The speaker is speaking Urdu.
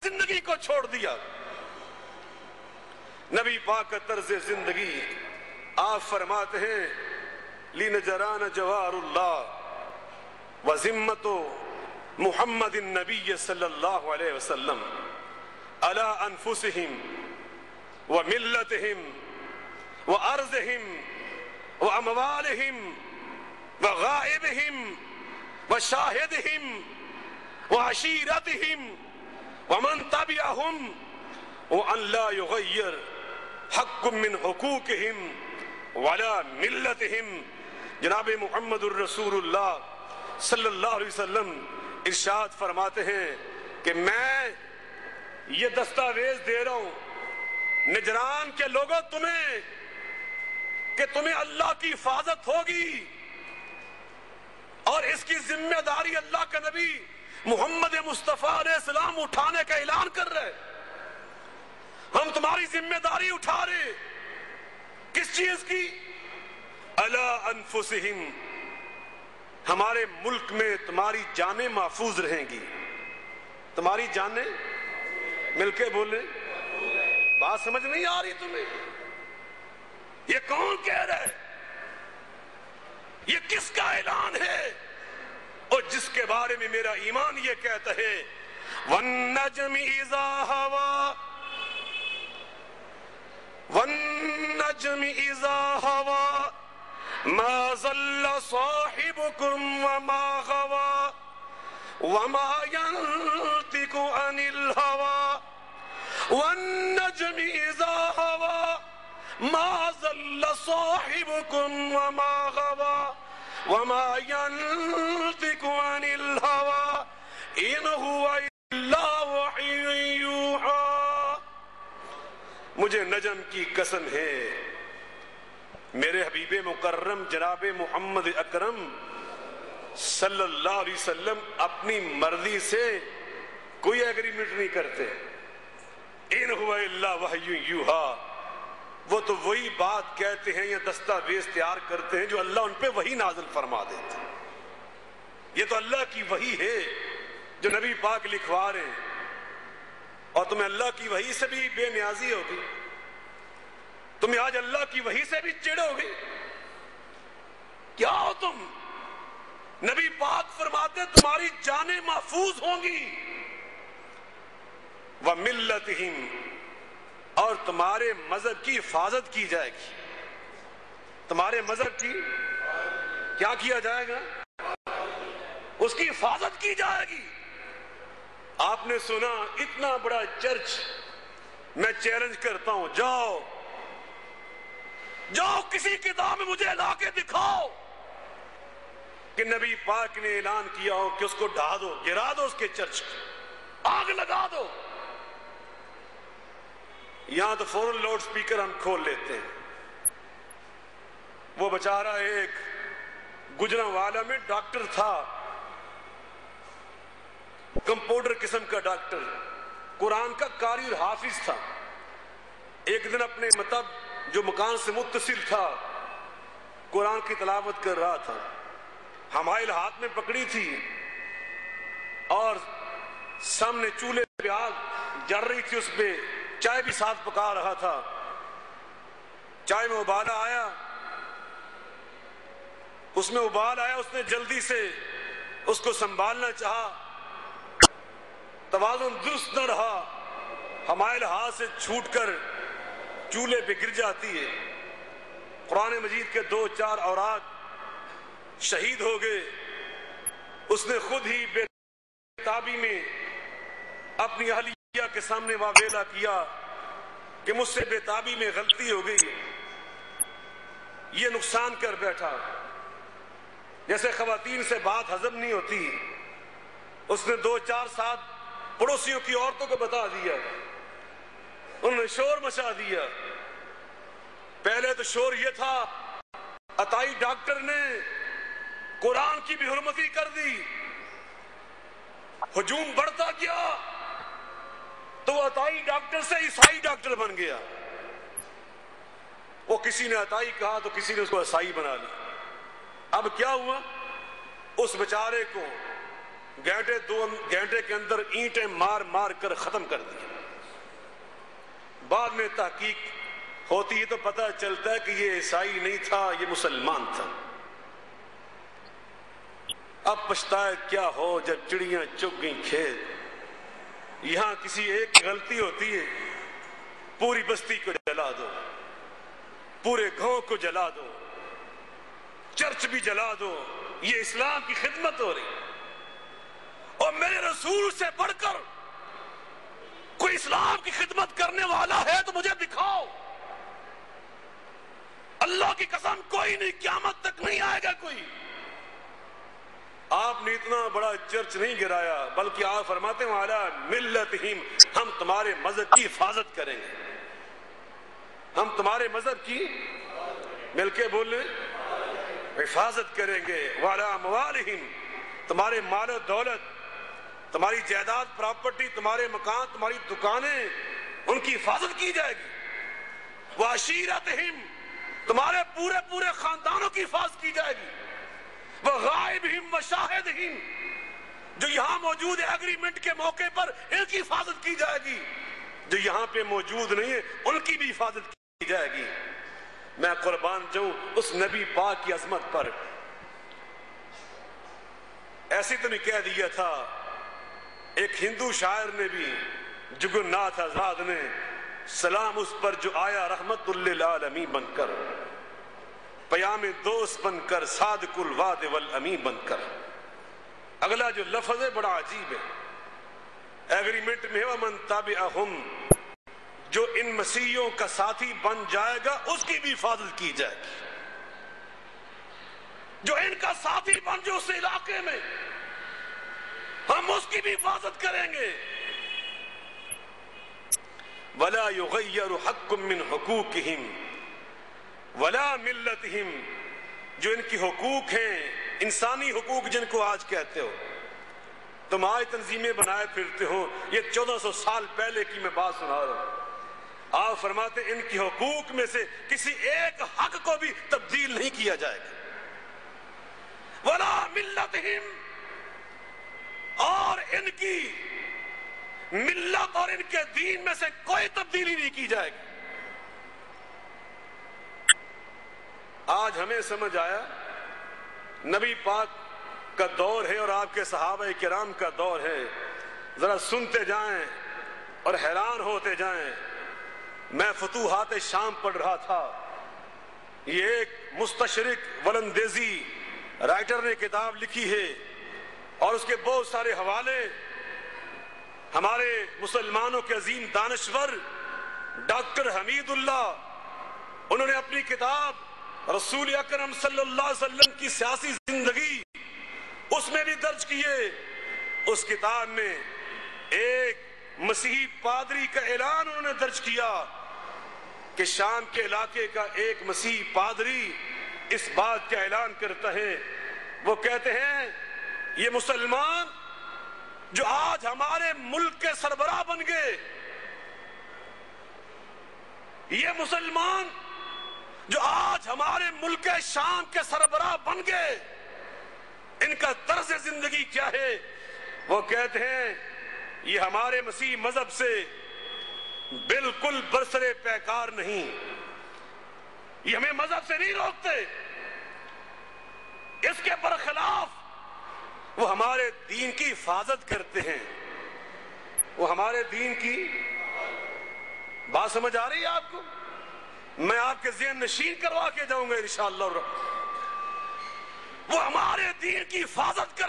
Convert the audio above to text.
زندگی کو چھوڑ دیا. نبی پاک کا طرز زندگی آپ فرماتے ہیں لِنَجَرَانَ جَوَارُ اللَّهِ وَذِمَّةُ محمد النبی صلی اللہ علیہ وسلم علی انفسہم وملتہم وارضہم واموالہم وغائبہم وشاہدہم وعشیرتہم ومن تبعہم وان لا یغیر حق من حقوقہم ولا ملتہم. جناب محمد الرسول اللہ صلی اللہ علیہ وسلم ارشاد فرماتے ہیں کہ میں یہ دستاویز دے رہا ہوں نجران کے لوگوں تمہیں کہ تمہیں اللہ کی حفاظت ہوگی اور اس کی ذمہ داری اللہ کا نبی محمد مصطفیٰ علیہ السلام اٹھانے کا اعلان کر رہے. ہم تمہاری ذمہ داری اٹھا رہے. کس چیز کی؟ علی انفسہم. ہمارے ملک میں تمہاری جانیں محفوظ رہیں گی. تمہاری جانیں مل کے بولیں. بات سمجھ نہیں آ رہی تمہیں؟ یہ کون کہہ رہا ہے؟ یہ کس کا اعلان ہے؟ اور جس کے بارے میں میرا ایمان یہ کہتا ہے وَالنَّجْمِ إِذَا هَوَى وَالنَّجْمِ إِذَا هَوَى مَا ضَلَّ صَاحِبُكُمْ وَمَا غَوَى وَمَا يَنطِقُ عَنِ الْهَوَى وَالنَّجْمِ إِذَا هَوَى مَا ضَلَّ صَاحِبُكُمْ وَمَا غَوَى وَمَا يَنطِقُ عَنِ الْهَوَى إِنْ هُوَ إِلَّا وَحْيٌ يُوحَىٰ. مجھے نجم کی قسم ہے میرے حبیب مکرم جناب محمد اکرم صلی اللہ علیہ وسلم اپنی مرضی سے کوئی ایگریمنٹ نہیں کرتے. إِنْ هُوَ إِلَّا وَحْيٌ يُوحَىٰ. وہ تو وہی بات کہتے ہیں یا دستاویز تیار کرتے ہیں جو اللہ ان پہ وحی نازل فرما دیتے ہیں. یہ تو اللہ کی وحی ہے جو نبی پاک لکھوا رہے ہیں. اور تمہیں اللہ کی وحی سے بھی بے نیازی ہوگی. تمہیں آج اللہ کی وحی سے بھی چڑ ہوگی. کیا ہو تم؟ نبی پاک فرماتے تمہاری جانیں محفوظ ہوں گی. وَمِلَّتِهِمْ. اور تمہارے مذہب کی حفاظت کی جائے گی. تمہارے مذہب کی کیا کیا جائے گا؟ اس کی حفاظت کی جائے گی. آپ نے سنا اتنا بڑا چرچ. میں چیلنج کرتا ہوں جاؤ کسی کتاب میں مجھے لا کے دکھاؤ کہ نبی پاک نے اعلان کیا ہو کہ اس کو ڈھا دو, گرا دو, اس کے چرچ کو آگ لگا دو. یہاں تو فوراً لاؤڈ سپیکر ہم کھول لیتے ہیں. وہ بیچارہ ایک گجرانوالہ میں ڈاکٹر تھا, کمپاؤنڈر قسم کا ڈاکٹر, قرآن کا قاری اور حافظ تھا. ایک دن اپنے مطلب جو مکان سے متصل تھا قرآن کی تلاوت کر رہا تھا. حمائل ہاتھ میں پکڑی تھی اور سامنے چولہے پہ آگ جل رہی تھی, اس پہ چائے بھی ساتھ پکا رہا تھا. چائے میں ابالا آیا, اس میں ابال آیا, اس نے جلدی سے اس کو سنبھالنا چاہا, توازن درست نہ رہا, حمائل ہاتھ سے چھوٹ کر چولہے پہ گر جاتی ہے. قرآن مجید کے 2-4 اوراق شہید ہو گئے. اس نے خود ہی بے تابی میں اپنی اہلیہ کے سامنے واویلا کیا کہ مجھ سے بے تابی میں غلطی ہو گئی, یہ نقصان کر بیٹھا. جیسے خواتین سے بات ہضم نہیں ہوتی, اس نے 2-4 ساتھ پڑوسیوں کی عورتوں کو بتا دیا. انہوں نے شور مچا دیا. پہلے تو شور یہ تھا عطائی ڈاکٹر نے قرآن کی بھی حرمتی کر دی. ہجوم بڑھتا گیا تو وہ عطائی ڈاکٹر سے عیسائی ڈاکٹر بن گیا. وہ کسی نے عطائی کہا تو کسی نے اس کو عیسائی بنا لیا. اب کیا ہوا؟ اس بیچارے کو دو گھنٹے کے اندر اینٹیں مار مار کر ختم کر دی. بعد میں تحقیق ہوتی ہے تو پتہ چلتا ہے کہ یہ عیسائی نہیں تھا، یہ مسلمان تھا. اب پچھتائے کیا ہو جب چڑیاں چگ گئیں کھیت. یہاں کسی ایک کی غلطی ہوتی ہے، پوری بستی کو جلا دو، پورے گاؤں کو جلا دو، چرچ بھی جلا دو. یہ اسلام کی خدمت ہو رہی. اور میرے رسول سے بڑھ کر کوئی اسلام کی خدمت کرنے والا ہے تو مجھے دکھاؤ. اللہ کی قسم کوئی نہیں، قیامت تک نہیں آئے گا کوئی. آپ نے اتنا بڑا چرچ نہیں گرایا، بلکہ آپ فرماتے ہیں وعلی ملتہم، ہم تمہارے مذہب کی حفاظت کریں گے. ہم تمہارے مذہب کی مل کے بولیں حفاظت کریں گے. وعلی اموالہم، تمہارے مال و دولت، تمہاری جائیداد پراپرٹی، تمہارے مکان، تمہاری دکانیں، ان کی حفاظت کی جائے گی. وعشیرتہم، تمہارے پورے خاندانوں کی حفاظت کی جائے گی. وغائبہم وشاہدہم، جو یہاں موجود ہے ایگریمنٹ کے موقع پر ان کی حفاظت کی جائے گی. جو یہاں پہ موجود نہیں ہے ان کی بھی حفاظت کی جائے گی. میں قربان جاؤں اس نبی پاک کی عظمت پر. ایسی تو نہیں کہہ دیا تھا. ایک ہندو شاعر نے بھی، جگن ناتھ آزاد نے، سلام اس پر جو آیا رحمت للعالمین بن کر، پیام دوست بن کر، صادق الوعد والامین بن کر. اگلا جو لفظ ہے بڑا عجیب ہے، ایگریمنٹ میں ہے ومن تابعہم، جو ان مسیحیوں کا ساتھی بن جائے گا اس کی بھی حفاظت کی جائے گی. جو ان کا ساتھی بن جو اس علاقے میں، ہم اس کی بھی حفاظت کریں گے. ولا یغیر حق من حقوقہم ولا ملتہم، جو ان کی حقوق ہیں، انسانی حقوق جن کو آج کہتے ہو، تم آج تنظیمیں بنائے پھرتے ہو. یہ 1400 سال پہلے کی میں بات سنا رہا ہوں. آپ فرماتے ان کی حقوق میں سے کسی ایک حق کو بھی تبدیل نہیں کیا جائے گا. ولا ملتہم، اور ان کی ملت اور ان کے دین میں سے کوئی تبدیلی نہیں کی جائے گی. آج ہمیں سمجھ آیا نبی پاک کا دور ہے اور آپ کے صحابہ کرام کا دور ہے. ذرا سنتے جائیں اور حیران ہوتے جائیں. میں فتوحات شام پڑھ رہا تھا. یہ ایک مستشرق ولندیزی رائٹر نے کتاب لکھی ہے اور اس کے بہت سارے حوالے ہمارے مسلمانوں کے عظیم دانشور ڈاکٹر حمید اللہ، انہوں نے اپنی کتاب رسول اکرم صلی اللہ علیہ وسلم کی سیاسی زندگی اس میں بھی درج کیے. اس کتاب میں ایک مسیحی پادری کا اعلان انہوں نے درج کیا کہ شام کے علاقے کا ایک مسیحی پادری اس بات کا اعلان کرتا ہے، وہ کہتے ہیں یہ مسلمان جو آج ہمارے ملک کے سربراہ بن گئے، یہ مسلمان جو آج ہمارے ملک شام کے سربراہ بن گئے، ان کا طرز زندگی کیا ہے؟ وہ کہتے ہیں یہ ہمارے مسیح مذہب سے بالکل برسرے پیکار نہیں، یہ ہمیں مذہب سے نہیں روکتے، اس کے برخلاف وہ ہمارے دین کی حفاظت کرتے ہیں. وہ ہمارے دین کی بات سمجھ آ رہی ہے آپ کو؟ میں آپ کے ذہن نشین کروا کے جاؤں گا انشاءاللہ. وہ ہمارے دین کی حفاظت کر